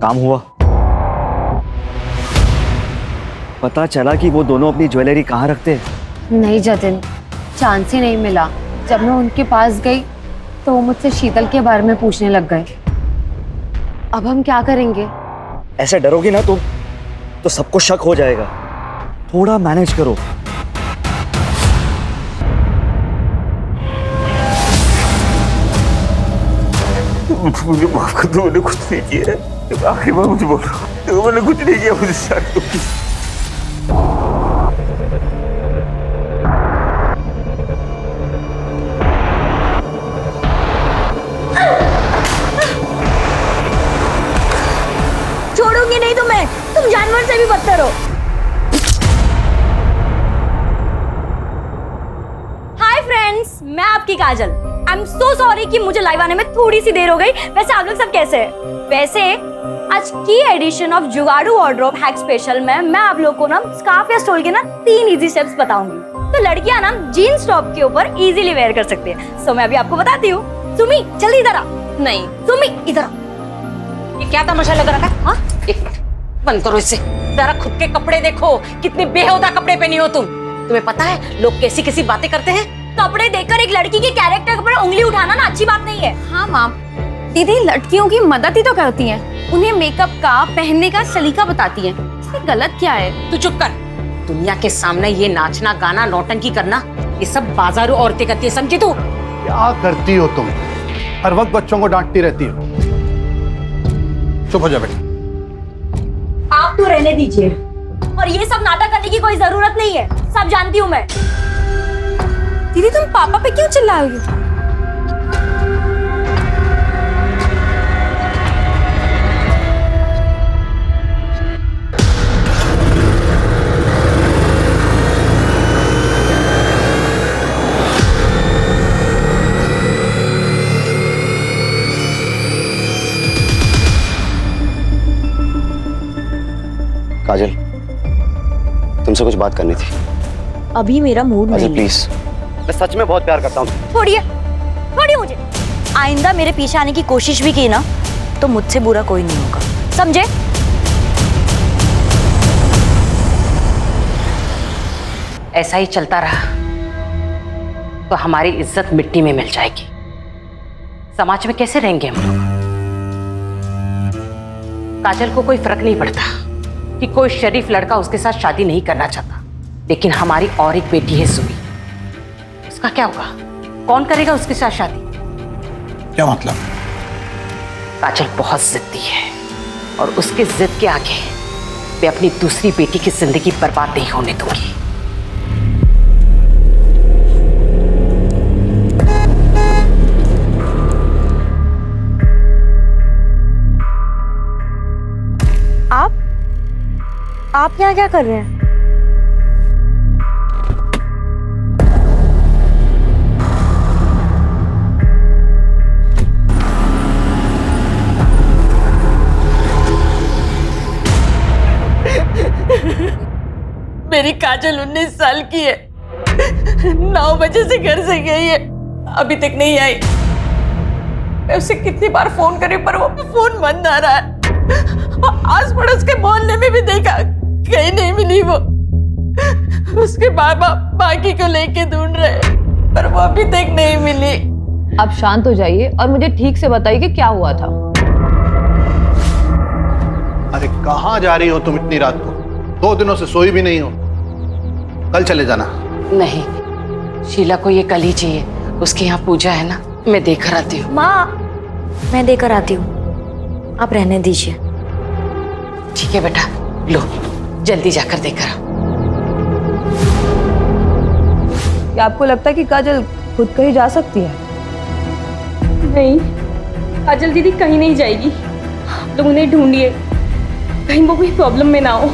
काम हुआ? पता चला कि वो दोनों अपनी ज्वेलरी कहाँ रखते हैं? नहीं जतिन, चांस ही नहीं मिला। जब मैं उनके पास गई तो वो मुझसे शीतल के बारे में पूछने लग गए। अब हम क्या करेंगे? ऐसे डरोगी ना तुम तो सबको शक हो जाएगा। थोड़ा मैनेज करो। मुझे माफ कर दो, मैंने कुछ नहीं किया है। आखिरी बार मुझे बोल रहा हूँ, मैंने कुछ नहीं किया, मुझे साथ दो। छोड़ूंगी नहीं तुम्हें, तुम जानवर से भी बदतर हो। हाय फ्रेंड्स, मैं आपकी काजल। आई एम सो सॉरी कि मुझे लाइव आने में थोड़ी सी देर हो गई। वैसे आप लोग सब कैसे हैं? वैसे आज की एडिशन ऑफ जुगाड़ू वार्डरोब हैक स्पेशल में मैं आप लोगों को ना स्कार्फ या स्टोल के ना 3 इजी स्टेप्स बताऊंगी। तो लड़कियां ना जीन्स टॉप के ऊपर इजीली वेयर कर सकती है। सो मैं अभी आपको बताती हूँ। सुमी जल्दी इधर आ। नहीं सुमी इधर आ। ये क्या तमाशा लग रहा है? हाँ, एक बंद करो इसे। जरा खुद के कपड़े देखो, कितने बेहुदा कपड़े पहनी हो तुम। तुम्हें पता है लोग कैसी कैसी बातें करते हैं? कपड़े देखकर एक लड़की के कैरेक्टर पर उंगली उठाना ना अच्छी बात नहीं है। हाँ माम, दीदी लड़कियों की मदद ही तो करती हैं। उन्हें मेकअप का, पहनने का सलीका बताती हैं। इसमें गलत क्या है? तू चुप कर। दुनिया के सामने ये नाचना, गाना, नौटंकी करना, ये सब बाजारू औरतें करती है, समझी तू? क्या करती हो तुम? हर वक्त बच्चों को डांटती रहती हो। चुप हो जा बेटा। आप तो रहने दीजिए, और ये सब नाटक करने की कोई जरूरत नहीं है। सब जानती हूँ मैं। दीदी तुम पापा पे क्यों चिल्ला रही हो? काजल, तुमसे कुछ बात करनी थी। अभी मेरा मूड काजल नहीं है। प्लीज, मैं सच में बहुत प्यार करता हूँ। छोड़िए, छोड़िए मुझे। आइंदा मेरे पीछे आने की कोशिश भी की ना तो मुझसे बुरा कोई नहीं होगा, समझे? ऐसा ही चलता रहा तो हमारी इज्जत मिट्टी में मिल जाएगी। समाज में कैसे रहेंगे हम लोग? काजल को कोई फर्क नहीं पड़ता कि कोई शरीफ लड़का उसके साथ शादी नहीं करना चाहता, लेकिन हमारी और एक बेटी है सुमी। उसका क्या होगा? कौन करेगा उसके साथ शादी? क्या मतलब? काजल बहुत जिद्दी है और उसके जिद के आगे मैं अपनी दूसरी बेटी की जिंदगी बर्बाद नहीं होने दूंगी। आप यहाँ क्या कर रहे हैं? मेरी काजल 19 साल की है। 9 बजे से घर से गई है, अभी तक नहीं आई। मैं उसे कितनी बार फोन करी पर वो फोन बंद आ रहा है। आस पड़ोस के मोहल्ले में भी देखा, कहीं नहीं मिली वो। उसके बाबा बाकी को लेके ढूंढ रहे पर वो अभी तक नहीं मिली। आप शांत हो जाइए और मुझे ठीक से बताइए कि क्या हुआ था। अरे कहाँ जा रही हो तुम इतनी रात को? 2 दिनों से सोई भी नहीं हो। कल चले जाना। नहीं, शीला को ये कल ही चाहिए। उसके यहाँ पूजा है ना, मैं देकर आती हूँ। माँ, मैं देकर आती हूँ, आप रहने दीजिए। ठीक है बेटा, लो जल्दी जाकर देकर आओ। क्या आपको लगता है कि काजल खुद कहीं जा सकती है? नहीं, काजल दीदी कहीं नहीं जाएगी। लोग उन्हें ढूंढिए, कहीं वो कोई प्रॉब्लम में ना हो।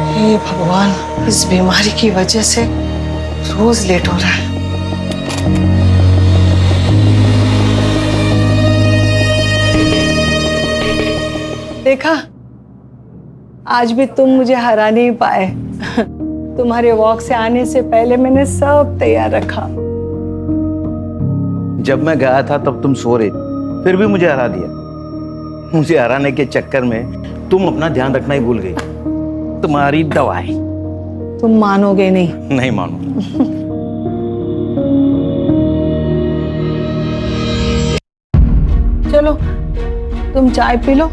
हे भगवान, इस बीमारी की वजह से रोज लेट हो रहा है। देखा, आज भी तुम मुझे हरा नहीं पाए। तुम्हारे वॉक से आने से पहले मैंने सब तैयार रखा। जब मैं गया था तब तुम सो रही थी, फिर भी मुझे हरा दिया। मुझे हराने के चक्कर में तुम अपना ध्यान रखना ही भूल गई। तुम्हारी दवाई। तुम मानोगे नहीं। नहीं मानूंगा। चलो तुम चाय पी लो,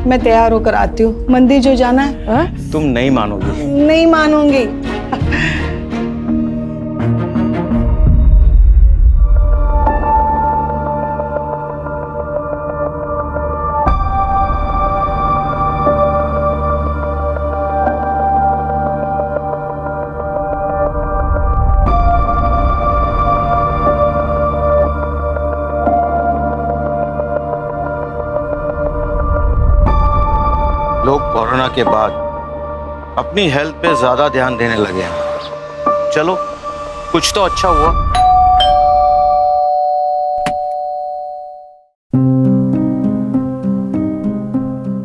मैं तैयार होकर आती हूँ। मंदिर जो जाना है। हा? तुम नहीं मानोगी। नहीं मानूंगी। लोग कोरोना के बाद अपनी हेल्थ पे ज्यादा ध्यान देने लगे हैं। चलो कुछ तो अच्छा हुआ।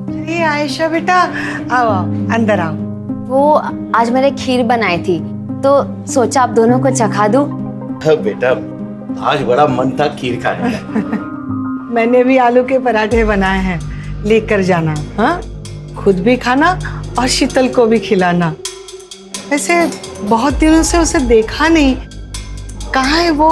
अरे आयशा बेटा, आओ आओ, अंदर आओ। वो आज मैंने खीर बनाई थी तो सोचा आप दोनों को चखा दूं। बेटा आज बड़ा मन था खीर खाने का। मैंने भी आलू के पराठे बनाए हैं, लेकर जाना। हाँ, खुद भी खाना और शीतल को भी खिलाना। वैसे बहुत दिनों से उसे देखा नहीं, कहाँ है वो?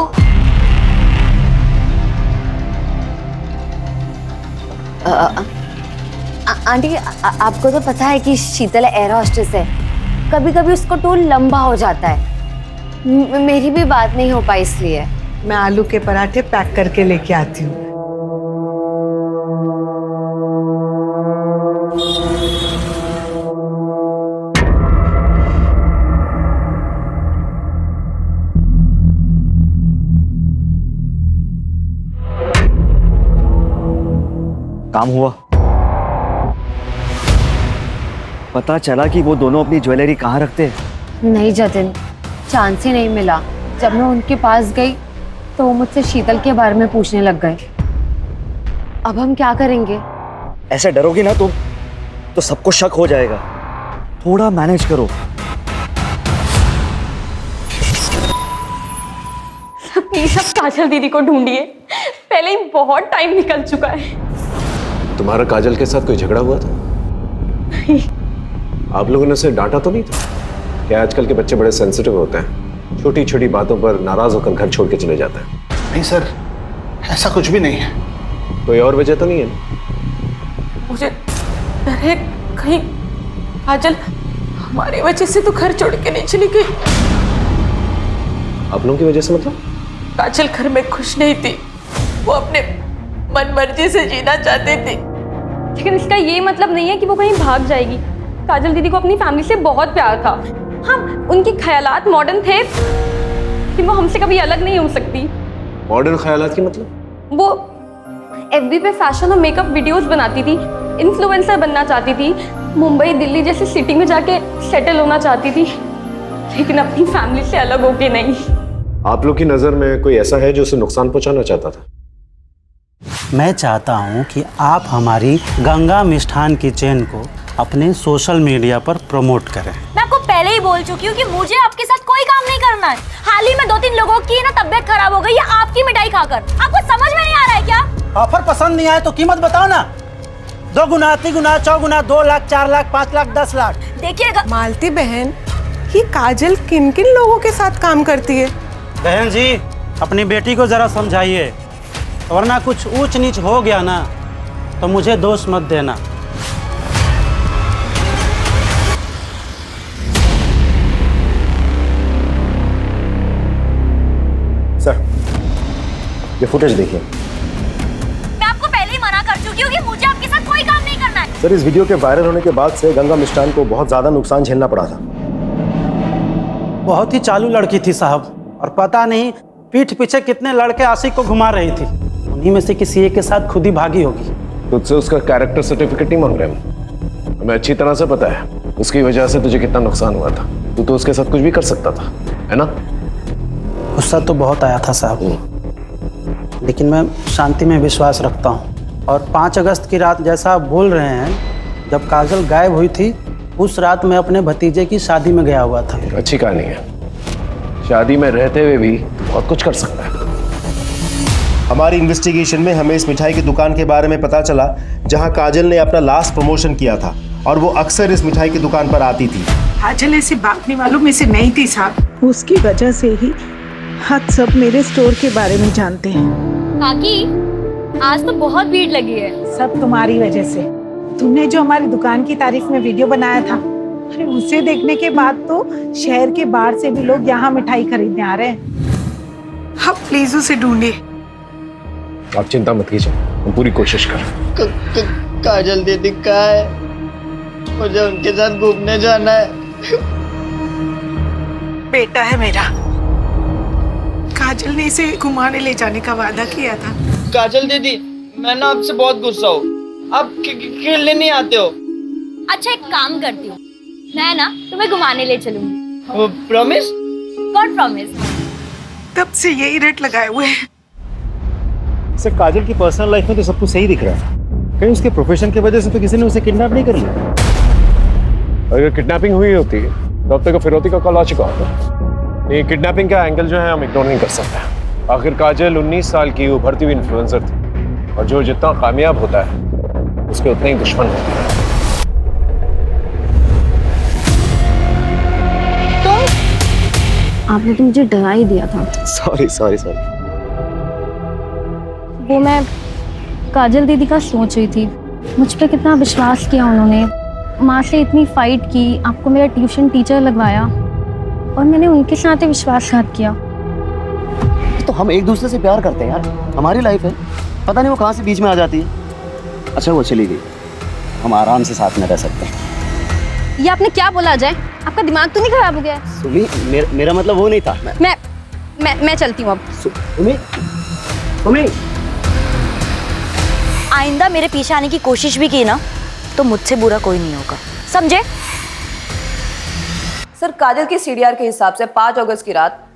आंटी आपको तो पता है कि शीतल एयर होस्टेस है, कभी कभी उसको टूर लंबा हो जाता है। मेरी भी बात नहीं हो पाई इसलिए। मैं आलू के पराठे पैक करके लेके आती हूँ। काम हुआ। पता चला कि वो दोनों अपनी ज्वेलरी कहाँ रखते हैं? नहीं जतिन, चांस ही नहीं मिला। जब मैं उनके पास गई तो वो मुझसे शीतल के बारे में पूछने लग गए। अब हम क्या करेंगे? ऐसे डरोगी ना तुम तो सबको शक हो जाएगा। थोड़ा मैनेज करो। प्लीज अब काजल दीदी को ढूंढिए, पहले ही बहुत टाइम निकल चुका है। तुम्हारा काजल के साथ कोई झगड़ा हुआ था? आप लोगों ने उसे डांटा तो नहीं था? क्या आजकल के बच्चे बड़े सेंसिटिव होते हैं, छोटी छोटी बातों पर नाराज होकर घर छोड़ के चले जाते हैं। नहीं सर, ऐसा कुछ भी नहीं है। कोई और वजह तो नहीं है? मुझे डर है कहीं काजल हमारी वजह से तो घर छोड़ के नहीं चली गई। आप लोगों की वजह से मतलब? काजल घर में खुश नहीं थी, वो अपने मन मर्जी से जीना चाहती थी। लेकिन इसका ये मतलब नहीं है कि वो कहीं भाग जाएगी। काजल दीदी को अपनी फैमिली से बहुत प्यार था। हाँ, उनके ख्यालात मॉडर्न थे कि वो हमसे कभी अलग नहीं हो सकती। मॉडर्न ख्यालात की मतलब? वो एफबी पे फैशन और मेकअप वीडियोस बनाती थी, इन्फ्लुएंसर बनना चाहती थी, मुंबई दिल्ली जैसी सिटी में जाके सेटल होना चाहती थी, लेकिन अपनी फैमिली से अलग होके नहीं। आप लोग की नजर में कोई ऐसा है जो उसे नुकसान पहुंचाना चाहता था? मैं चाहता हूं कि आप हमारी गंगा मिष्ठान किचन को अपने सोशल मीडिया पर प्रमोट करें। मैं आपको पहले ही बोल चुकी हूँ कि मुझे आपके साथ कोई काम नहीं करना है। हाल ही में 2-3 लोगों की ना तबीयत खराब हो गई है आपकी मिठाई खाकर। आपको समझ में नहीं आ रहा है क्या? ऑफर पसंद नहीं आए तो कीमत बताओ ना। 2 गुना, 3 गुना, 4 गुना, 2 लाख, 4 लाख, 5 लाख, 10 लाख। देखिएगा मालती बहन, ये काजल किन किन लोगों के साथ काम करती है? बहन जी, अपनी बेटी को जरा समझाइए, वरना कुछ ऊंच नीच हो गया ना तो मुझे दोष मत देना। सर, ये फुटेज देखिए। मैं आपको पहले ही मना कर चुकी हूँ कि मुझे आपके साथ कोई काम नहीं करना है। सर, इस वीडियो के वायरल होने के बाद से गंगा मिष्ठान को बहुत ज्यादा नुकसान झेलना पड़ा था। बहुत ही चालू लड़की थी साहब, और पता नहीं पीठ पीछे कितने लड़के आशिक को घुमा रही थी। उन्हीं में से किसी एक के साथ खुद ही भागी होगी। तुझसे उसका कैरेक्टर सर्टिफिकेट नहीं मांग रहे हम। हमें अच्छी तरह से पता है उसकी वजह से तुझे कितना नुकसान हुआ था। तू तो उसके साथ कुछ भी कर सकता था, है ना? गुस्सा तो बहुत आया था साहब, लेकिन मैं शांति में विश्वास रखता हूँ। और 5 अगस्त की रात जैसा आप बोल रहे हैं, जब काजल गायब हुई थी उस रात मैं अपने भतीजे की शादी में गया हुआ था। अच्छी कहानी है। शादी में रहते हुए भी बहुत कुछ कर सकता है। हमारी इन्वेस्टिगेशन में हमें इस मिठाई की दुकान के बारे में पता चला जहां काजल ने अपना लास्ट प्रमोशन किया था और वो अक्सर इस मिठाई की दुकान पर आती थी। काजल ऐसे भागने वालों में से नहीं थी साहब। उसकी वजह से ही हम सब मेरे स्टोर के बारे में जानते हैं। काकी, आज तो बहुत भीड़ लगी है। सब तुम्हारी वजह से। तुमने जो हमारी दुकान की तारीफ में वीडियो बनाया था, अरे उसे देखने के बाद तो शहर के बाहर से भी लोग यहाँ मिठाई खरीदने आ रहे हैं। आप प्लीज उसे ढूंढिए। आप चिंता मत कीजिए, हम पूरी कोशिश कर। काजल दीदी कहाँ है? मुझे उनके साथ घूमने जाना है। बेटा है मेरा। काजल ने इसे घुमाने ले जाने का वादा किया था। काजल दीदी, मैं ना आपसे बहुत गुस्सा हूँ। आप खेलने नहीं आते हो। अच्छा, एक काम करती हूँ, मैं ना तुम्हें घुमाने ले चलूंगी। प्रॉमिस? God promise. तब से यही रेट लगाए हुए हैं। सर, काजल की पर्सनल लाइफ में तो सब कुछ सही दिख रहा है। कहीं उसके प्रोफेशन की वजह से तो किसी ने उसे किडनैप नहीं कर लिया। अगर किडनैपिंग हुई होती तो अब तक फिरौती का कॉल आ चुका होता। ये किडनैपिंग का एंगल जो है हम इग्नोर नहीं कर सकते। आखिर काजल 19 साल की उभरती हुई इन्फ्लुएंसर थी और जो जितना कामयाब होता है उसके उतने ही दुश्मन होते हैं। आपने तो मुझे डरा ही दिया था। Sorry sorry sorry. वो मैं काजल दीदी का सोच रही थी। मुझ पे कितना विश्वास किया उन्होंने, माँ से इतनी फाइट की, आपको मेरा ट्यूशन टीचर लगवाया और मैंने उनके साथ ही विश्वासघात किया। तो हम एक दूसरे से प्यार करते हैं यार, हमारी लाइफ है। पता नहीं वो कहाँ से बीच में आ जाती है। अच्छा, वो चली गई, हम आराम से साथ में रह सकते हैं। ये आपने क्या बोला अजय? आपका दिमाग तो नहीं खराब हो गया है? सुमी, मेरा मतलब वो नहीं था। मैं चलती हूँ अब। सुमी, आइंदा मेरे पीछे आने की कोशिश भी की ना तो मुझसे बुरा कोई नहीं होगा, समझे? सर, काजल की सीडीआर के हिसाब से 5 अगस्त की रात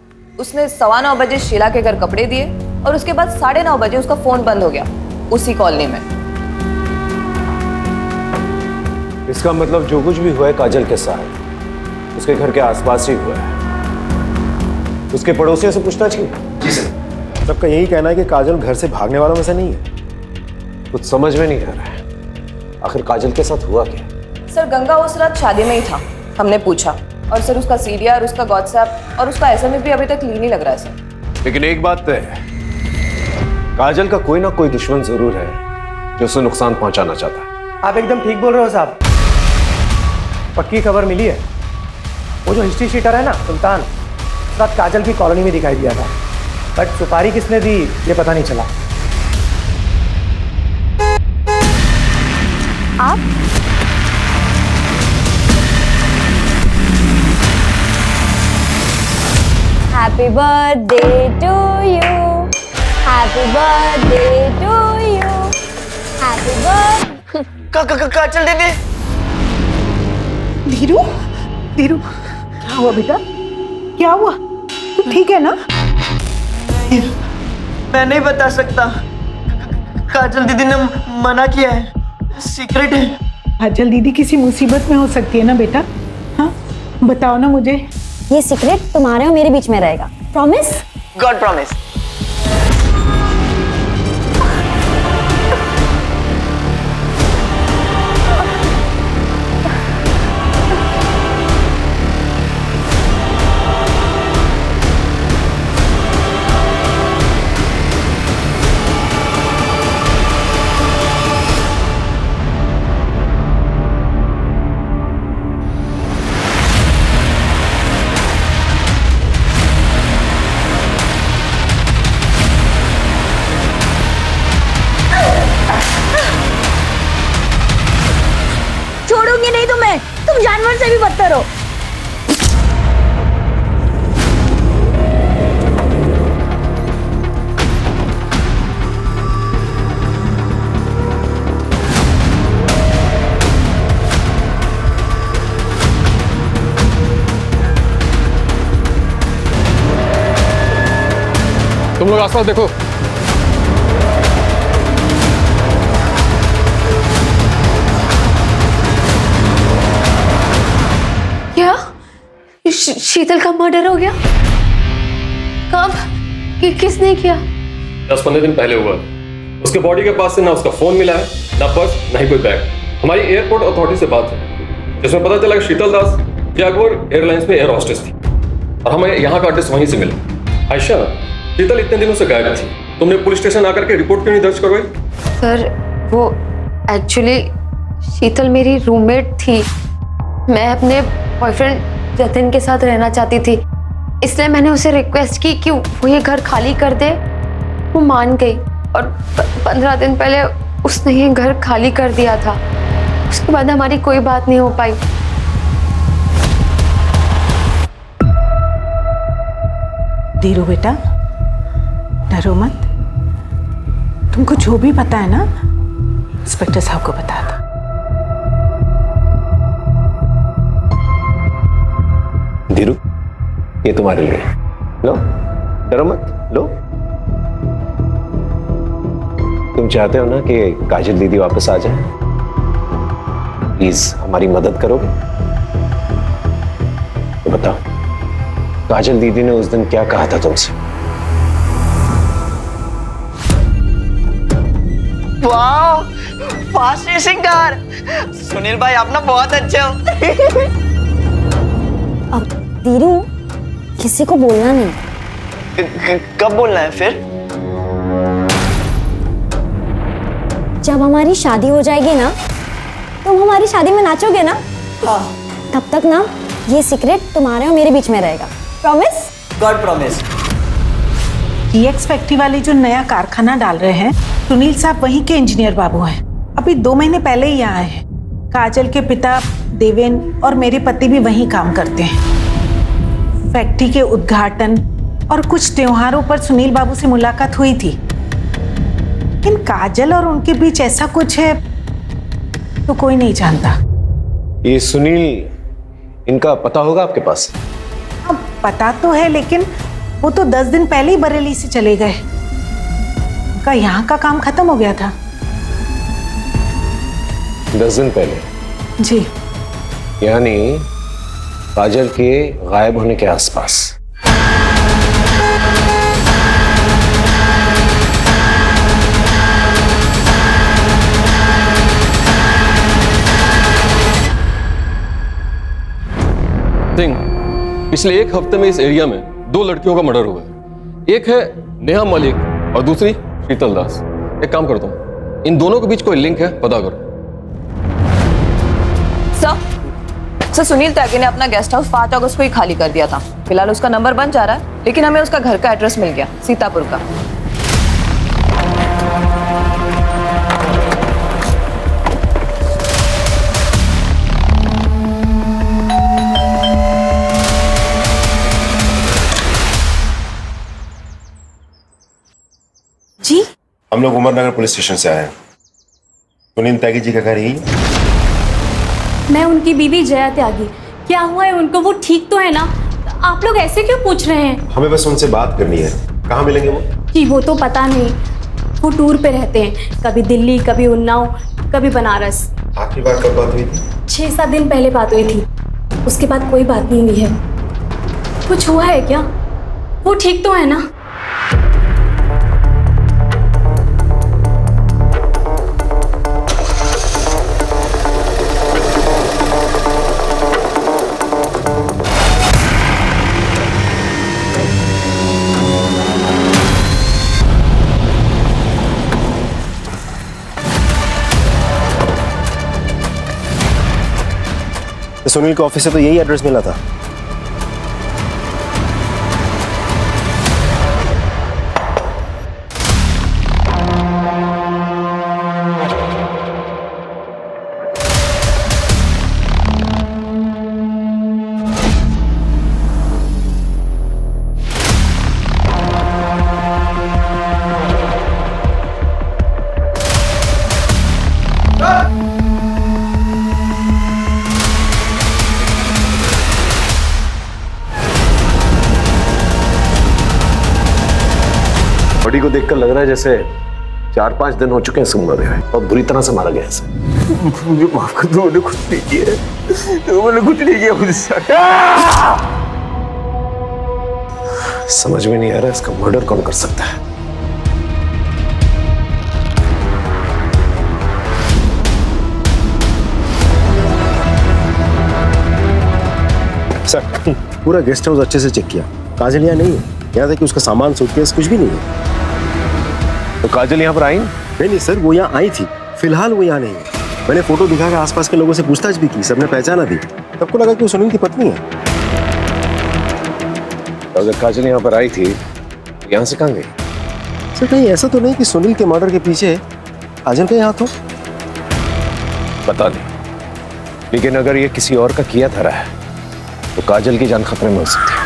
उसने 9:15 बजे शीला के घर कपड़े दिए और उसके बाद 9:30 बजे उसका फोन बंद हो गया उसी कॉलोनी में। इसका मतलब जो कुछ भी हुआ है काजल के साथ उसके घर के आसपास ही हुआ है। उसके पड़ोसियों से पूछताछ की? जी सर। सबका यही कहना है कि काजल घर से भागने वालों में से नहीं है। कुछ समझ में नहीं आ रहा है, आखिर काजल के साथ हुआ क्या? सर, गंगा उस रात शादी में ही था, हमने पूछा, और सर उसका सीडीआर, उसका व्हाट्सएप और उसका एसएमएस भी अभी तक क्लीन ही लग रहा है सर। लेकिन एक बात तय है, काजल का कोई ना कोई दुश्मन जरूर है जो उसे नुकसान पहुंचाना चाहता है। आप एकदम ठीक बोल रहे हो साहब। पक्की खबर मिली है। वो जो हिस्ट्री शीटर है ना सुल्तान, उस रात काजल की कॉलोनी में दिखाई दिया था, बट सुपारी किसने दी ये पता नहीं चला। आप happy birthday to you, happy birthday to you, happy birthday. Kajal दीदी। धीरू, धीरू, क्या हुआ बेटा? क्या हुआ? तू ठीक है ना? मैं नहीं बता सकता, काजल दीदी ने मना किया है, सीक्रेट है। काजल दीदी किसी मुसीबत में हो सकती है ना बेटा? हाँ, बताओ ना मुझे। ये सीक्रेट तुम्हारे और मेरे बीच में रहेगा, प्रॉमिस? God promise. छोड़ूंगी नहीं तुम्हें, तुम जानवर से भी बदतर हो। तुम लोग आसपास देखो। शीतल का मर्डर हो गया? कब? किसने किया? 10-15 दिन पहले हुआ। उसके बॉडी के पास से ना उसका फोन मिला है, ना पर्स, ना ही कोई बैग। हमारी एयरपोर्ट अथॉरिटी से बात है जिसमें पता चला कि शीतल दास जैगुआर एयरलाइंस में एयर होस्टेस थी और हमें यहाँ का एड्रेस वहीं से मिला। आयशा, शीतल इतने दिनों से गायब थी, तुमने पुलिस स्टेशन आकर के रिपोर्ट क्यों नहीं दर्ज करवाई? सर वो एक्चुअली शीतल मेरी रूममेट थी। मैं अपने बॉयफ्रेंड जतिन के साथ रहना चाहती थी, इसलिए मैंने उसे रिक्वेस्ट की कि वो ये घर खाली कर दे। वो मान गई और 15 दिन पहले उसने ये घर खाली कर दिया था। उसके बाद हमारी कोई बात नहीं हो पाई। धीरू बेटा, डरो मत। तुमको जो भी पता है ना, इंस्पेक्टर साहब को बता दो। धीरू, ये तुम्हारे लिए। लो, डरो मत, लो। तुम चाहते हो ना कि काजल दीदी वापस आ जाए? प्लीज हमारी मदद करोगे? तो बताओ, काजल दीदी ने उस दिन क्या कहा था तुमसे? वाह, फास्ट रेसिंग कार। सुनील भाई आप ना बहुत अच्छे हो। अब धीरू, किसी को बोलना नहीं। कब बोलना है फिर? जब हमारी शादी हो जाएगी ना, तुम हमारी शादी में नाचोगे ना? हाँ। तब तक ना ये सीक्रेट तुम्हारे और मेरे बीच में रहेगा। Promise? God promise. DX factory वाले जो नया कारखाना डाल रहे हैं, सुनील साहब वहीं के इंजीनियर बाबू हैं। अभी 2 महीने पहले ही यहाँ आए हैं। काजल के पिता देवेन और मेरे पति भी वहीं काम करते हैं। फैक्ट्री के उद्घाटन और कुछ त्योहारों पर सुनील बाबू से मुलाकात हुई थी, लेकिन काजल और उनके बीच ऐसा कुछ है तो कोई नहीं जानता। ये सुनील, इनका पता होगा आपके पास? अब पता तो है, लेकिन वो तो 10 दिन पहले ही बरेली से चले गए। उनका यहाँ का काम खत्म हो गया था। 10 दिन पहले? जी। यानी काजल के गायब होने के आसपास। सिंह, पिछले 1 हफ्ते में इस एरिया में 2 लड़कियों का मर्डर हुआ है। एक है नेहा मलिक और दूसरी शीतल दास। एक काम करो, तुम इन दोनों के बीच कोई लिंक है, पता करो। सर, सुनील त्यागी ने अपना गेस्ट हाउस 5 अगस्त को ही खाली कर दिया था। फिलहाल उसका नंबर बन जा रहा है, लेकिन हमें उसका घर का एड्रेस मिल गया, सीतापुर का। जी, हम लोग उमरनगर पुलिस स्टेशन से आए हैं। सुनील त्यागी जी का घर यही है? मैं उनकी बीवी जया त्यागी। क्या हुआ है उनको? वो ठीक तो है ना? आप लोग ऐसे क्यों पूछ रहे हैं? हमें बस उनसे बात करनी है। कहाँ मिलेंगे वो? जी वो तो पता नहीं, वो टूर पे रहते हैं, कभी दिल्ली, कभी उन्नाव, कभी बनारस। आखिरी बार कब बात हुई थी? 6-7 दिन पहले बात हुई थी, उसके बाद कोई बात नहीं हुई है। कुछ हुआ है क्या? वो ठीक तो है ना? सुनील के ऑफिस से तो यही एड्रेस मिला था। बॉडी को देखकर लग रहा है जैसे 4-5 दिन हो चुके हैं इसको मरे हुए, और बुरी तरह से मारा गया इसे। मुझे माफ कर दो, मैंने कुछ नहीं किया। मैंने कुछ नहीं किया मुझसे। समझ में नहीं आ रहा इसका मर्डर कौन कर सकता है। सर पूरा गेस्ट हाउस अच्छे से चेक किया, काजल यहाँ नहीं है। यहाँ तक कि उसका सामान सूटकेस कुछ भी नहीं है। तो काजल यहाँ पर आई नहीं सर, वो यहाँ आई थी, फिलहाल वो यहाँ नहीं है। मैंने फोटो दिखा के आसपास के लोगों से पूछताछ भी की, सबने पहचाना दी। सबको लगा कि वो सुनील की पत्नी है। तो अगर काजल यहाँ पर आई थी यहाँ से कहाँ गई? सर कहीं ऐसा तो नहीं कि सुनील के मर्डर के पीछे काजल का हाथ हो? पता नहीं, लेकिन अगर ये किसी और का किया था रहा है तो काजल की जान खतरे में हो सकती है।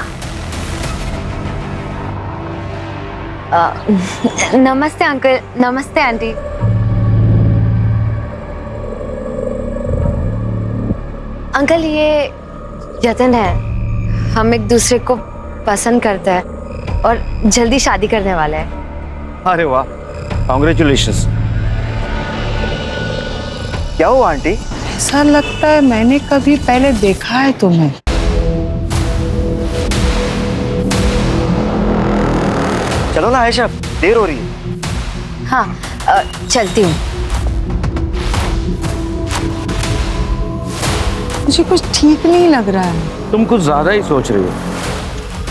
नमस्ते अंकल, नमस्ते आंटी। अंकल ये जतन है, हम एक दूसरे को पसंद करते हैं और जल्दी शादी करने वाले हैं। अरे वाह, कॉन्ग्रेचुलेशंस। क्या हुआ आंटी? ऐसा लगता है मैंने कभी पहले देखा है तुम्हें। चलो ना आयशा, देर हो रही है। हाँ चलती हूँ। मुझे कुछ ठीक नहीं लग रहा है। तुम कुछ ज्यादा ही सोच रही हो।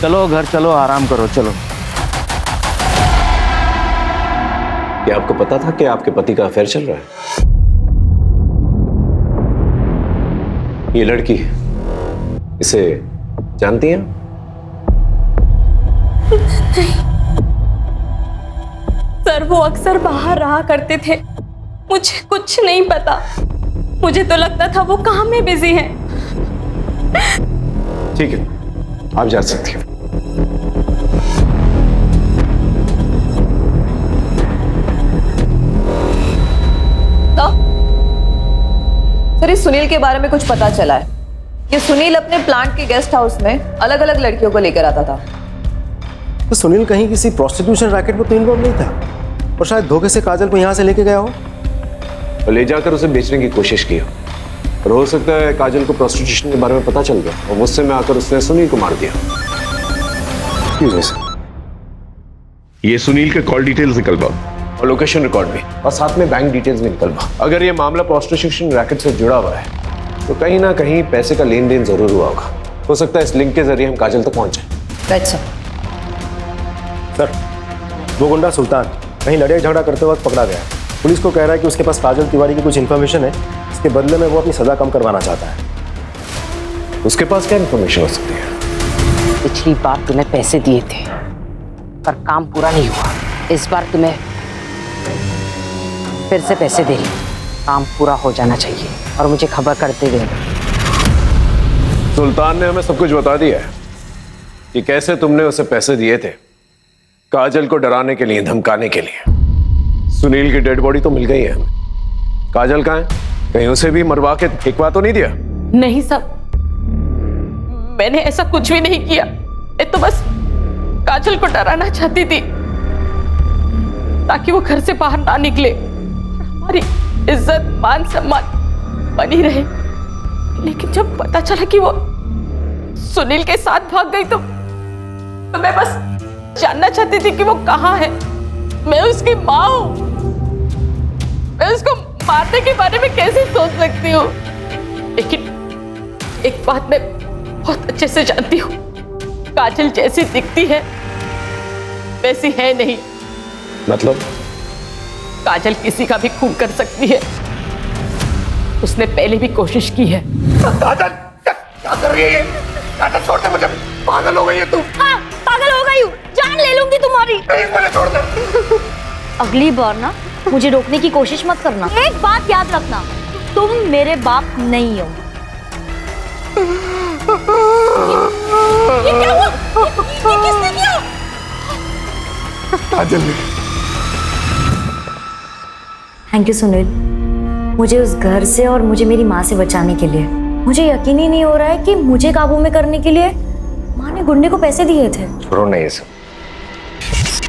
चलो घर चलो, आराम करो, चलो। क्या आपको पता था कि आपके पति का अफेयर चल रहा है? ये लड़की इसे जानती हैं? सर वो अक्सर बाहर रहा करते थे, मुझे कुछ नहीं पता। मुझे तो लगता था वो काम में बिजी हैं। ठीक है, आप जा सकती हैं। सर इस सुनील के बारे में कुछ पता चला है। ये सुनील अपने प्लांट के गेस्ट हाउस में अलग अलग लड़कियों को लेकर आता था। तो सुनील कहीं किसी प्रोस्टिट्यूशन रैकेट में तो इन्वॉल्व नहीं था और शायद धोखे से काजल को यहाँ से लेके गया हो और ले जाकर उसे बेचने की कोशिश की हो। और हो सकता है काजल को प्रोस्टिट्यूशन के बारे में पता चल गया और गुस्से में आकर उसने सुनील को मार दिया। ये सुनील के कॉल डिटेल्स निकलवा और लोकेशन रिकॉर्ड भी, और साथ में बैंक डिटेल्स भी निकलवा। अगर ये मामला प्रोस्टिट्यूशन रैकेट से जुड़ा हुआ है तो कहीं ना कहीं पैसे का लेन देन जरूर हुआ होगा। हो सकता है इस लिंक के जरिए हम काजल तक पहुंच जाए। सर वो गुंडा सुल्तान कहीं लड़ाई झगड़ा करते वक्त पकड़ा गया। पुलिस को कह रहा है कि उसके पास काजल तिवारी की कुछ इन्फॉर्मेशन है, इसके बदले में वो अपनी सजा कम करवाना चाहता है। उसके पास क्या इन्फॉर्मेशन हो सकती है? पिछली बार तुम्हें पैसे दिए थे पर काम पूरा नहीं हुआ। इस बार तुम्हें फिर से पैसे दे रही हूं। काम पूरा हो जाना चाहिए और मुझे खबर करते देना। सुल्तान ने हमें सब कुछ बता दिया है कि कैसे तुमने उसे पैसे दिए थे, काजल को डराने के लिए, धमकाने के लिए। सुनील की डेड बॉडी तो मिल गई है हमें। काजल कहाँ है? कहीं उसे भी मरवा के फेंकवा तो नहीं दिया? नहीं साहब, मैंने ऐसा कुछ भी नहीं किया। मैं तो बस काजल को डराना चाहती थी ताकि वो घर से बाहर ना निकले, हमारी इज्जत मान सम्मान बनी रहे। लेकिन जब पता चला कि वो सुनील के साथ भाग गई तो मैं बस जानना चाहती थी कि वो कहाँ है। मैं उसकी माँ हूँ, मैं उसको मारने के बारे में कैसे सोच सकती हूँ? लेकिन एक बात मैं बहुत अच्छे से जानती हूँ, काजल जैसी दिखती है वैसी है नहीं। मतलब? काजल किसी का भी खून कर सकती है, उसने पहले भी कोशिश की है। काजल क्या कर रही है ये? काजल छोड़ दे मुझे, पागल हो गई है तू। हाँ पागल हो गई हूँ, जान ले लूंगी तुम्हारी। मुझे छोड़ दे। अगली बार ना मुझे रोकने की कोशिश मत करना। एक बात याद रखना, तुम मेरे बाप नहीं हो। ये क्या हुआ? ये किसने किया? काजल ने। थैंक यू सुनील, मुझे उस घर से और मुझे मेरी माँ से बचाने के लिए। मुझे यकीन ही नहीं हो रहा है कि मुझे काबू में करने के लिए माँ ने गुंडे को पैसे दिए थे। छोड़ो ना ये सब,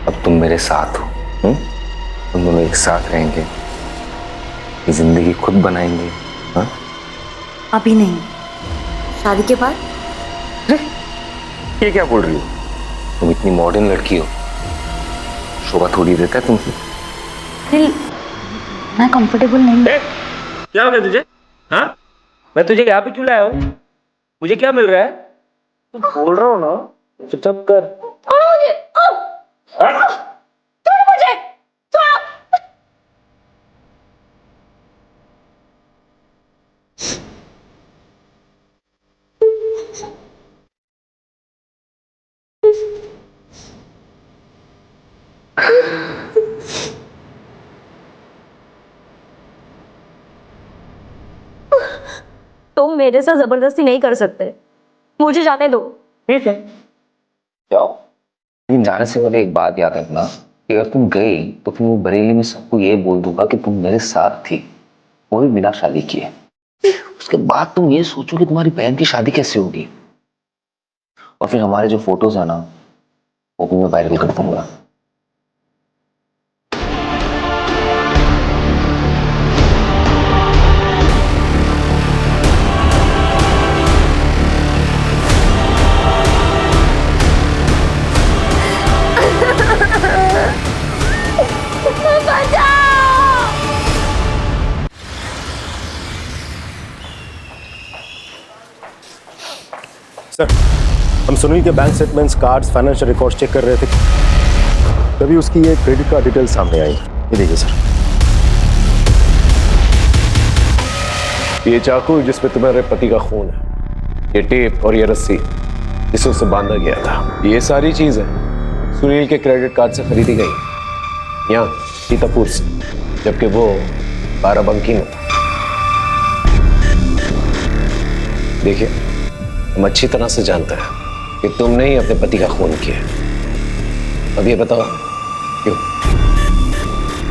अब तुम मेरे साथ हो। तुम दोनों एक साथ रहेंगे, ये जिंदगी खुद बनाएंगे। हाँ? अभी नहीं, शादी के बाद। ये क्या बोल रही हो? तुम इतनी मॉडर्न लड़की हो, शोभा थोड़ी देता है तुमसे। मैं कंफर्टेबल नहीं। क्या हो गया तुझे? हाँ, मैं तुझे यहाँ पे क्यों लाया हूँ? मुझे क्या मिल रहा है? तू बोल रहा हो ना, चुपचाप कर। तुम मेरे साथ जबरदस्ती नहीं कर सकते, मुझे जाने दो। ठीक है, जाओ। लेकिन जाने से पहले एक बात याद रखना कि अगर तुम गई तो फिर वो बरेली में सबको ये बोल दूंगा कि तुम मेरे साथ थी, वो भी बिना शादी किए। उसके बाद तुम ये सोचो कि तुम्हारी बहन की शादी कैसे होगी, और फिर हमारे जो फोटोज है ना वो भी मैं वायरल कर दूंगा। सर, हम सुनील के bank statements, cards, financial records check कर रहे थे, तभी उसकी ये क्रेडिट कार्ड डिटेल सामने आई। ये देखिए सर। ये चाकू जिसपे तुम्हारे पति का खून है, ये टेप और ये रस्सी जिसे उसे बांधा गया था, ये सारी चीजें सुनील के क्रेडिट कार्ड से खरीदी गई यहाँ सीतापुर से, जबकि वो बाराबंकी में था। देखिए, हम अच्छी तरह से जानते हैं कि तुमने ही अपने पति का खून किया। अब ये बताओ क्यों?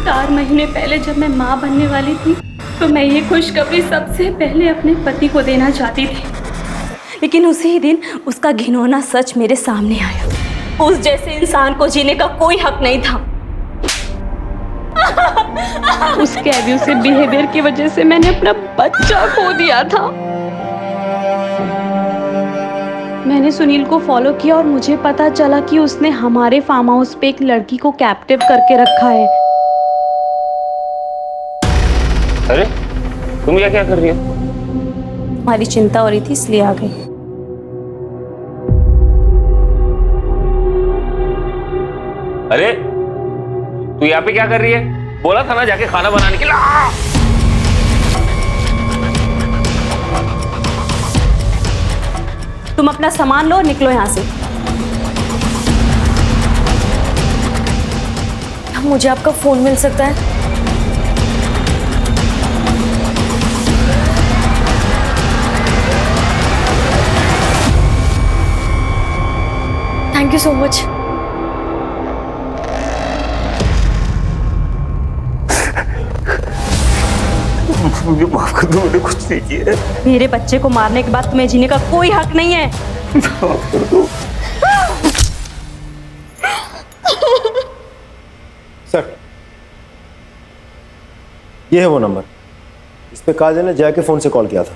4 महीने पहले जब मैं माँ बनने वाली थी तो मैं ये खुशखबरी सबसे पहले अपने पति को देना चाहती थी, लेकिन उसी ही दिन उसका घिनौना सच मेरे सामने आया। उस जैसे इंसान को जीने का कोई हक नहीं था। उसके एब्यूसिव बिहेवियर की वजह से मैंने अपना बच्चा खो दिया था। मैंने सुनील को फॉलो किया और मुझे पता चला कि उसने हमारे फार्म हाउस पे एक लड़की को कैप्टिव करके रखा है। अरे तुम क्या कर रही हो? हमारी चिंता हो रही थी इसलिए आ गई। अरे तू यहाँ पे क्या कर रही है? बोला था ना जाके खाना बनाने के लिए। तुम अपना सामान लो और निकलो यहाँ से। मुझे आपका फोन मिल सकता है? Thank you so much. मुझे माफ कर दो, मैंने कुछ नहीं किया। मेरे बच्चे को मारने के बाद तुम्हें जीने का कोई हक नहीं है। माफ कर दो। सर, ये है वो नंबर इस पे काजल ने जया के फोन से कॉल किया था।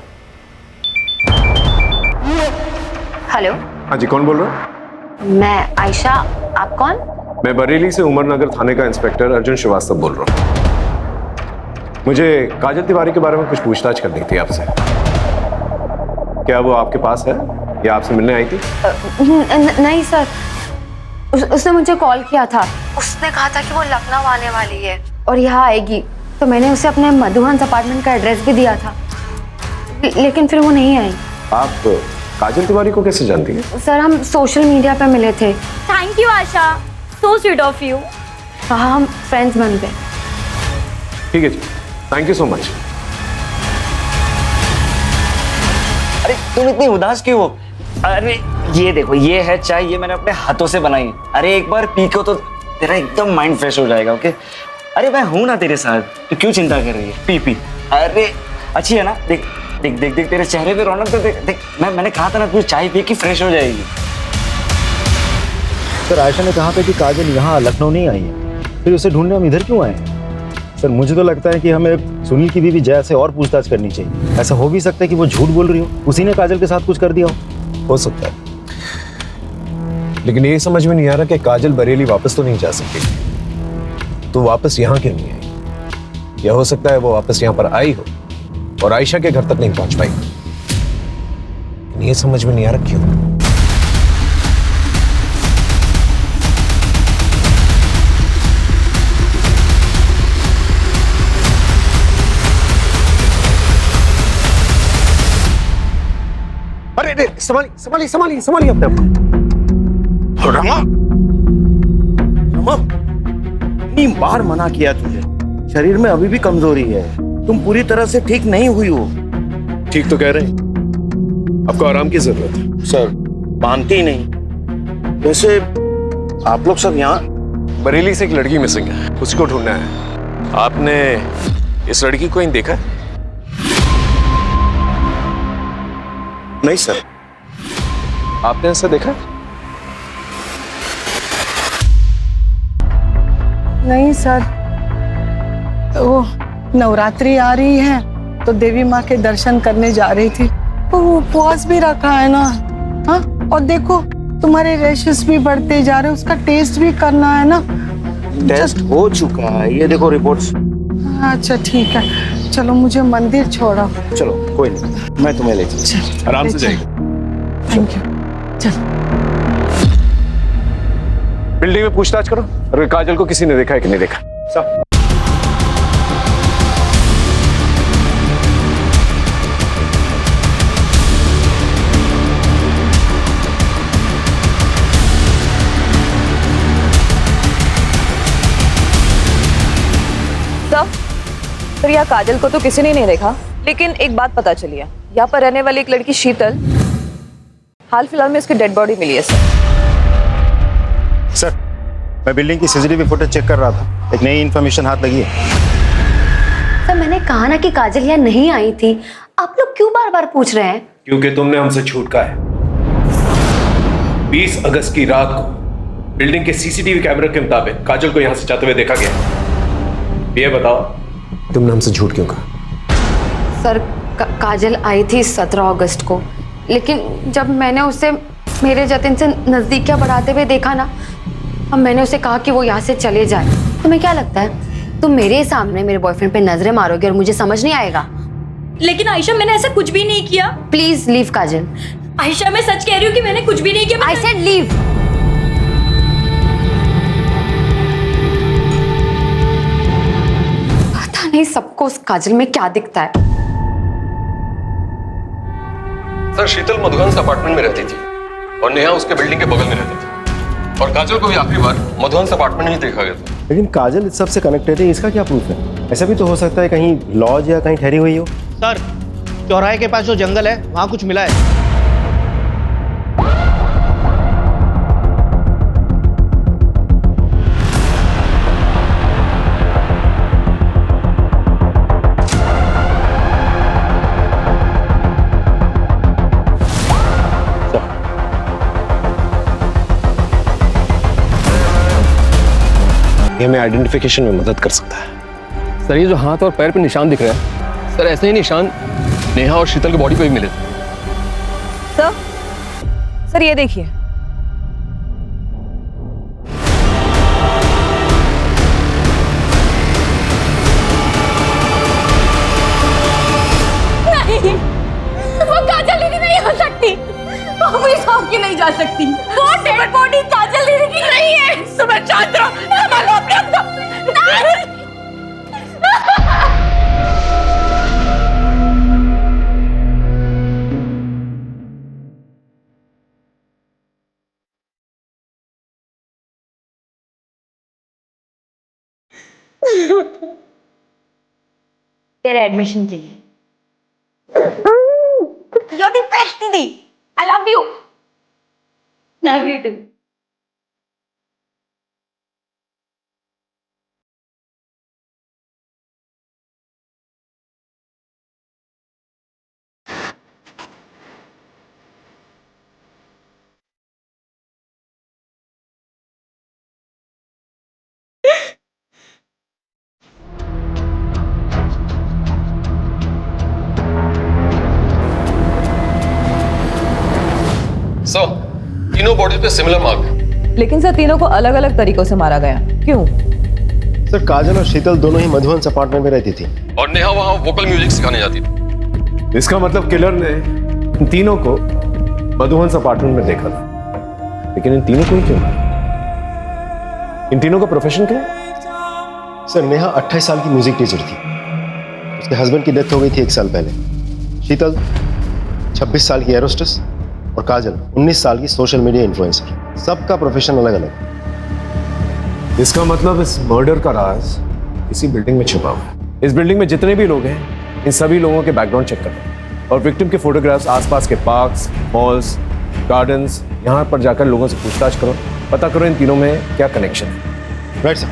हेलो, हाँ जी, कौन बोल रहा है? मैं आयशा। आप कौन? मैं बरेली से उमरनगर थाने का इंस्पेक्टर अर्जुन श्रीवास्तव बोल रहा हूँ। मुझे काजल तिवारी के बारे में कुछ पूछताछ करनी थी आपसे। क्या वो आपके पास है या आपसे मिलने आई थी? नहीं सर, उसने मुझे कॉल किया था। उसने कहा था कि वो लखनऊ आने वाली है और यहाँ आएगी, तो मैंने उसे अपने मधुहंस अपार्टमेंट का एड्रेस भी दिया था, लेकिन फिर वो नहीं आई। आप काजल तिवारी को कैसे जानती हैं? सर, हम सोशल मीडिया पे मिले थे। Thank you Asha, so sweet of you. हाँ, हम फ्रेंड्स बन गए। ठीक है जी, थैंक यू सो मच। अरे तुम इतनी उदास क्यों हो? अरे ये देखो, ये है चाय, ये मैंने अपने हाथों से बनाई है। अरे एक बार पी को तो तेरा एकदम माइंड फ्रेश हो जाएगा। ओके? अरे मैं हूं ना तेरे साथ, तो क्यों चिंता कर रही है? P P. अरे अच्छी है ना? देख देख देख देख तेरे चेहरे पे रौनक तो देख देख। मैंने कहा था ना, तू चाय पी के फ्रेश हो जाएगी। सर, आयशा ने कहा था कि काजल यहाँ लखनऊ नहीं आई है, फिर उसे ढूंढने हम इधर क्यों आए हैं? सर, मुझे तो लगता है कि हमें सुनील की बीवी जया से और पूछताछ करनी चाहिए। ऐसा हो भी सकता है कि वो झूठ बोल रही हो, उसी ने काजल के साथ कुछ कर दिया हो सकता है। लेकिन ये समझ में नहीं आ रहा कि काजल बरेली वापस तो नहीं जा सकती, तो वापस यहाँ क्यों नहीं आई? या हो सकता है वो वापस यहाँ पर आई हो और आयशा के घर तक नहीं पहुंच पाई। ये समझ में नहीं आ रहा क्यों। अरे संभालिए संभालिए संभालिए संभालिए अपने आप को। रमा, रमा, इतनी बार मना किया तुझे, शरीर में अभी भी कमजोरी है, तुम पूरी तरह से ठीक नहीं हुई हो। ठीक तो कह रहे हैं, आपको आराम की जरूरत है। सर मानती ही नहीं। वैसे आप लोग सब यहाँ? बरेली से एक लड़की मिसिंग है, उसको ढूंढना है। आपने इस लड़की को कहीं देखा है? नहीं सर। आपने इसे देखा? नहीं सर, वो नवरात्रि आ रही है तो देवी माँ के दर्शन करने जा रही थी, तो वो उपवास भी रखा है ना। हाँ, और देखो तुम्हारे रैशेस भी बढ़ते जा रहे हैं, उसका टेस्ट भी करना है ना। टेस्ट हो चुका है, ये देखो रिपोर्ट्स। अच्छा ठीक है, चलो मुझे मंदिर छोड़ो। चलो कोई नहीं, मैं तुम्हें ले चलूं। आराम से जाइए। Thank you. चलो बिल्डिंग में पूछताछ करो, अगर काजल को किसी ने देखा है कि नहीं देखा। सब सर, यहाँ काजल को तो किसी ने नहीं देखा, लेकिन एक बात पता चली है, यहाँ पर रहने वाली एक लड़की शीतल, हाल फिलहाल में इसकी डेड बॉडी मिली है सर। सर, मैं बिल्डिंग की सीसीटीवी फुटेज चेक कर रहा था, एक नई इन्फॉर्मेशन हाथ लगी है। सर मैंने कहा ना कि काजल यहाँ नहीं आई थी, आप लोग क्यों बार बार पूछ रहे हैं? क्योंकि तुमने हमसे झूठ कहा है। 20 अगस्त की रात को बिल्डिंग के सीसीटीवी कैमरे के मुताबिक काजल को यहाँ से जाते हुए देखा गया। ये बताओ तुमने हमसे झूठ क्यों कहा? सर काजल आई थी 17 अगस्त को, लेकिन जब मैंने उसे मेरे जतिन से नज़दीकियाँ बढ़ाते हुए देखा ना, अब मैंने उसे कहा कि वो यहाँ से चले जाए। तुम्हें क्या लगता है तुम मेरे सामने मेरे बॉयफ्रेंड पे नजरें मारोगे और मुझे समझ नहीं आएगा? लेकिन आयशा मैंने ऐसा कुछ भी नहीं किया। प्लीज लीव काजल। आयशा मैं सच कह रही हूँ कि मैंने कुछ भी नहीं किया। I said leave. पता नहीं सबको उस काजल में क्या दिखता है। सर शीतल मधुहंस अपार्टमेंट में रहती थी और नेहा उसके बिल्डिंग के बगल में रहती थी, और काजल को भी आखिरी बार मधुहंस अपार्टमेंट में ही देखा गया था। लेकिन काजल इस सब से कनेक्टेड है, इसका क्या प्रूफ है? ऐसा भी तो हो सकता है कहीं लॉज या कहीं ठहरी हुई हो। सर, चौराहे के पास जो जंगल है वहां कुछ मिला है। ये हमें आइडेंटिफिकेशन में मदद कर सकता है। सर ये जो हाथ और पैर पे निशान दिख रहा है, सर ऐसे ही निशान नेहा और शीतल की बॉडी पे भी मिले थे। सर ये देखिए, नहीं, वो काजल दीदी नहीं हो सकती, वो भी सौंप के नहीं जा सकती। वो डेड बॉडी काजल दीदी की नहीं है। सुबह शांत रहो, संभालो अपने आप को। तेरा एडमिशन चाहिए। You're the best, दीदी। I love you. Love you too. सो तीनों बॉडी पे सिमिलर मार्क है। लेकिन सर तीनों को अलग अलग तरीकों से मारा गया। क्यों? सर काजल और शीतल दोनों ही मधुवंस अपार्टमेंट में रहती थी और नेहा वहां वोकल म्यूजिक सिखाने जाती थी। इसका मतलब किलर ने इन तीनों को मधुवंस अपार्टमेंट में देखा था, लेकिन इन तीनों को ही क्यों मारा? इन तीनों का प्रोफेशन क्या है? सर नेहा 28 साल की म्यूजिक टीचर थी, उसके हस्बैंड की डेथ हो गई थी 1 साल पहले। शीतल 26 साल की एरोस्टेस और काजल 19 साल की सोशल मीडिया इन्फ्लुएंसर। सबका प्रोफेशन अलग अलग। इसका मतलब इस मर्डर का राज इसी बिल्डिंग में छुपा हुआ है। इस बिल्डिंग में जितने भी लोग हैं, इन सभी लोगों के बैकग्राउंड चेक करो और विक्टिम के फोटोग्राफ्स आसपास के पार्क्स, मॉल्स, गार्डन्स, यहाँ पर जाकर लोगों से पूछताछ करो, पता करो इन तीनों में क्या कनेक्शन है। Right sir.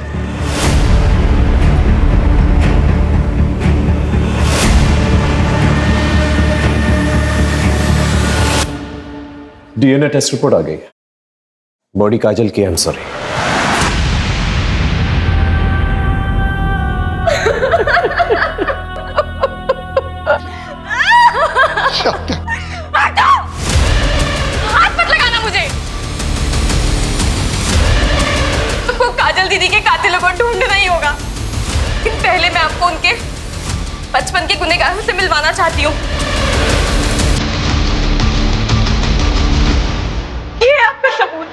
DNA test report आ गई है। बॉडी काजल की। I am sorry. हाथ मत लगाना मुझे। तुमको काजल दीदी के कातिलों को ढूंढना ही होगा, लेकिन पहले मैं आपको उनके बचपन के गुनहगारों से मिलवाना चाहती हूँ। ये है आपका सबूत।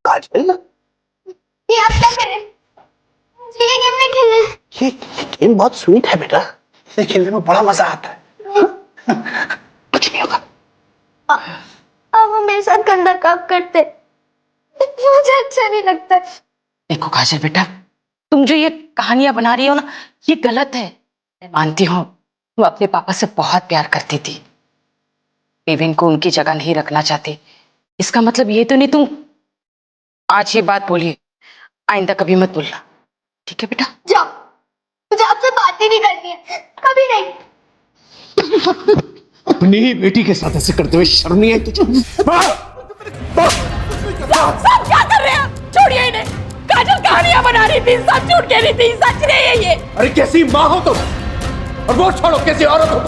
काजल, ये आप क्या कर रहे हैं? मुझे ये गेम नहीं खेलना है। ये गेम बहुत स्वीट है बेटा, इसे खेलने में बड़ा मजा आता है। कुछ नहीं होगा। अब वो मेरे साथ गंदा काम करते, मुझे अच्छा नहीं लगता। देखो काजल बेटा, तुम जो ये कहानियां बना रही हो ना, ये गलत है। मैं मानती हूँ तुम अपने पापा से बहुत प्यार करती थी, देवेन को उनकी जगह नहीं रखना चाहती। इसका मतलब ये तो नहीं तुम आज ये बात बोली, आइंदा कभी मत बोलना, ठीक है बेटा? जाओ, मुझे आपसे बात ही नहीं करनी है, कभी नहीं। अपनी ही बेटी के साथ ऐसे करते हुए शर्म नहीं आई तुझे? सब क्या कर रहे हैं? छोड़िए इन्हें। काजल कहानियां बना रही थी, सब झूठ कह रही थी, सच नहीं है ये। अरे कैसी माँ हो तुम, और वो छोड़ो कैसी औरत हो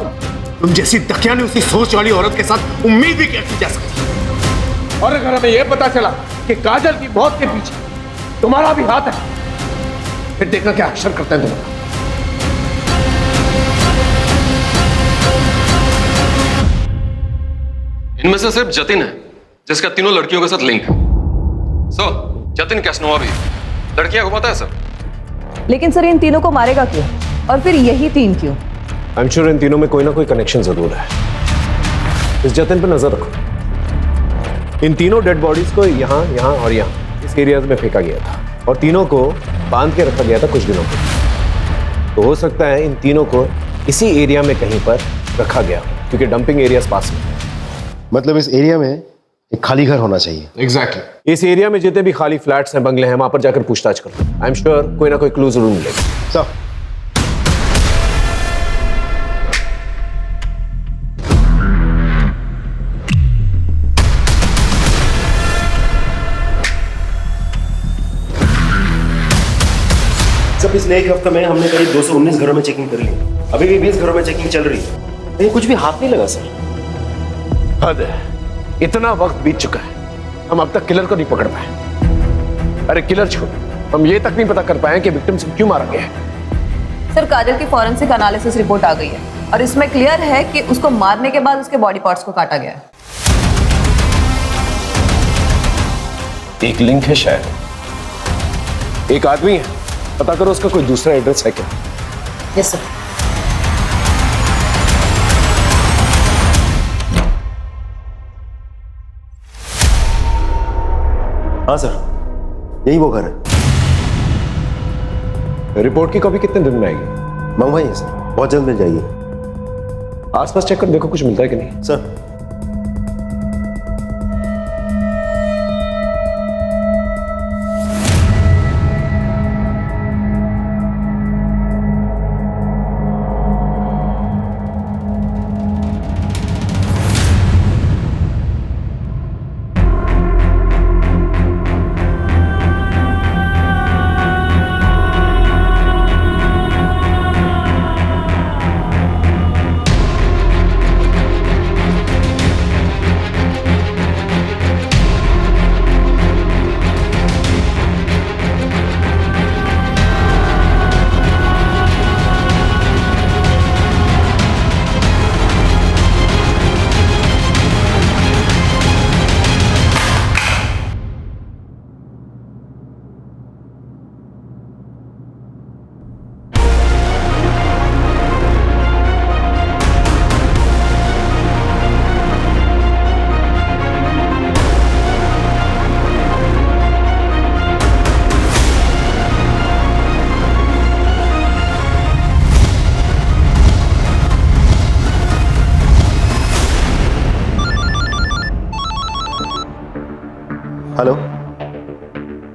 तुम जैसी दकियानी उसी सोच वाली औरत के साथ उम्मीद भी कैसी जा सकती? और अगर हमें यह पता चला कि काजल की मौत के पीछे तुम्हारा भी हाथ है, फिर देखना क्या अक्षर करते हैं तुम्हारा। इनमें से सिर्फ जतिन है जिसका तीनों लड़कियों के साथ लिंक है। सर, जतिन कैसनोवा भी लड़कियां घुमाता है सर। लेकिन सर इन तीनों को मारेगा क्यों, और फिर यही 3 क्यों? आई एम श्योर इन तीनों में कोई ना कोई कनेक्शन जरूर है। इस जतिन पे नजर रखो। इन तीनों डेड बॉडीज को यहाँ, यहाँ और यहाँ इस एरियाज में फेंका गया था, और तीनों को बांध के रखा गया था कुछ दिनों के। तो हो सकता है इन तीनों को इसी एरिया में कहीं पर रखा गया, क्योंकि डंपिंग एरियाज पास में। मतलब इस एरिया में एक खाली घर होना चाहिए। एग्जैक्टली। इस एरिया में जितने भी खाली फ्लैट्स हैं, बंगले हैं, वहां पर जाकर पूछताछ करो। आई एम श्योर कोई ना कोई क्लू जरूर मिलेगा। सर, पिछले 1 हफ्ते में हमने करीब 219 घरों में चेकिंग कर ली। अभी भी 20 घरों में चेकिंग चल रही है, लेकिन कुछ भी हाथ नहीं लगा सर। हद है, इतना वक्त बीत चुका है, हम अब तक किलर को नहीं पकड़ पाए। अरे किलर छोड़, हम ये तक नहीं पता कर पाए कि विक्टिम से क्यों मारा गया है। सर काजल की फॉरेंसिक एनालिसिस रिपोर्ट आ गई है, और इसमें क्लियर है कि उसको मारने के बाद उसके बॉडी पार्ट्स को काटा गया है। एक लिंक है शायद, एक आदमी है, पता करो उसका कोई दूसरा एड्रेस है क्या। Yes sir. हाँ सर, यही वो घर है। रिपोर्ट की कॉपी कितने दिन में आएगी? मंगवाइए सर, बहुत जल्द मिल जाएगी। आसपास चेक कर देखो कुछ मिलता है कि नहीं। Sir,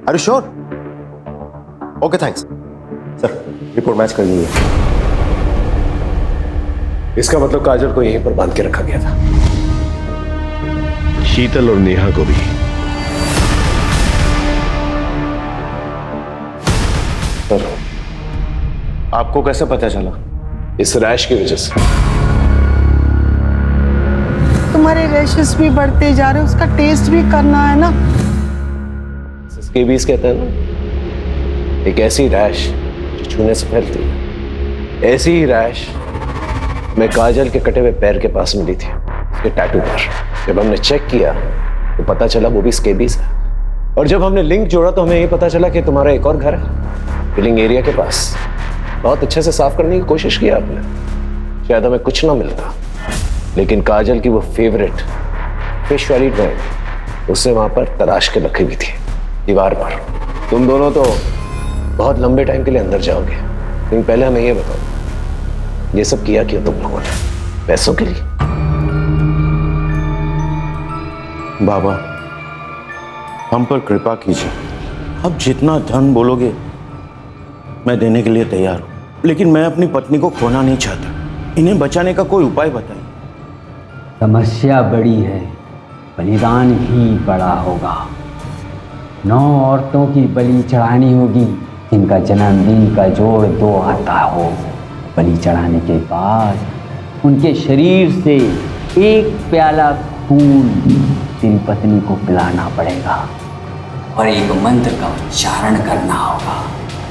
are you sure? Okay thanks sir, report match कर दीजिए। इसका मतलब काजल को यहीं पर बांध के रखा गया था, शीतल और नेहा को भी। सर, आपको कैसे पता चला? इस रैश की वजह से। तुम्हारे रैशेस भी बढ़ते जा रहे, उसका टेस्ट भी करना है ना। स्केबीज कहते हैं ना, एक ऐसी रैश जो छूने से फैलती है। ऐसी ही रैश मैं काजल के कटे हुए पैर के पास मिली थी, उसके टैटू पर। जब हमने चेक किया तो पता चला वो भी स्केबीज है। और जब हमने लिंक जोड़ा तो हमें ये पता चला कि तुम्हारा एक और घर है फिलिंग एरिया के पास। बहुत अच्छे से साफ करने की कोशिश की आपने, शायद हमें कुछ ना मिलता, लेकिन काजल की वो फेवरेट फिश वाली ड्राइंग उससे वहां पर तराश के रखी हुई थी दीवार पर। तुम दोनों तो बहुत लंबे टाइम के लिए अंदर जाओगे, लेकिन पहले हमें ये बताओ, ये सब किया क्यों तुम लोगों ने? पैसों के लिए? बाबा, हम पर कृपा कीजिए। अब जितना धन बोलोगे मैं देने के लिए तैयार हूं, लेकिन मैं अपनी पत्नी को खोना नहीं चाहता। इन्हें बचाने का कोई उपाय बताइए। समस्या बड़ी है, बलिदान भी बड़ा होगा। 9 औरतों की बलि चढ़ानी होगी जिनका जन्मदिन का जोड़ 2 आता हो। बलि चढ़ाने के बाद उनके शरीर से 1 प्याला खून तेरी पत्नी को पिलाना पड़ेगा और एक मंत्र का उच्चारण करना होगा।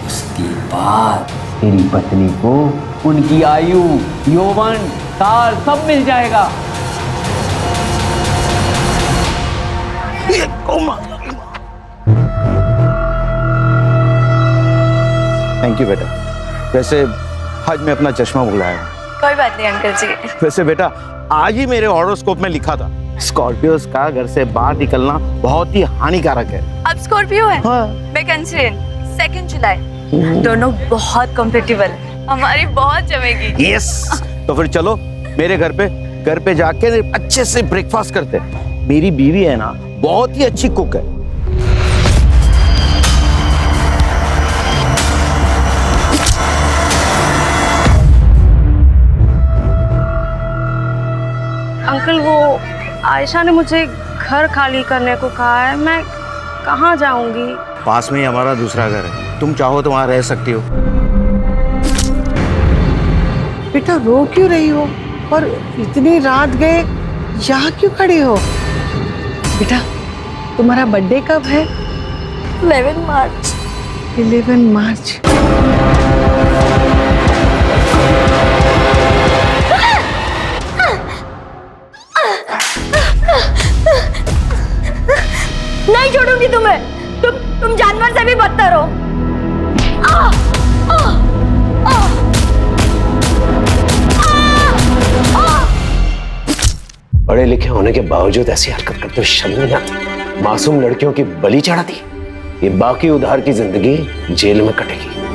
उसके बाद तेरी पत्नी को उनकी आयु, यौवन, काल सब मिल जाएगा। थैंक यू बेटा। वैसे आज मैं अपना चश्मा भुलाया। कोई बात नहीं अंकल जी। वैसे बेटा, आज ही मेरे हॉरोस्कोप में लिखा था स्कॉर्पियोस का घर से बाहर निकलना बहुत ही हानिकारक है। अब स्कॉर्पियो है? हाँ। मैं कैंसरियन, 2 जुलाई। दोनों बहुत कंपेटेबल, हमारी बहुत जमेगी। यस, तो फिर चलो मेरे घर पे जाके अच्छे से ब्रेकफास्ट करते हैं। मेरी बीवी है ना, बहुत ही अच्छी कुक है। अंकल, वो आयशा ने मुझे घर खाली करने को कहा है, मैं कहाँ जाऊंगी? पास में ही हमारा दूसरा घर है, तुम चाहो तो वहां रह सकती हो। बेटा रो क्यों रही हो? और इतनी रात गए यहाँ क्यों खड़ी हो? बेटा तुम्हारा बर्थडे कब है? 11 मार्च। 11 मार्च। नहीं छोड़ूंगी तुम्हें। तुम जानवर से भी बदतर हो। पढ़े लिखे होने के बावजूद ऐसी हरकत करते हुए शर्म नहीं आती? मासूम लड़कियों की बलि चढ़ा दी। ये बाकी उधार की जिंदगी जेल में कटेगी।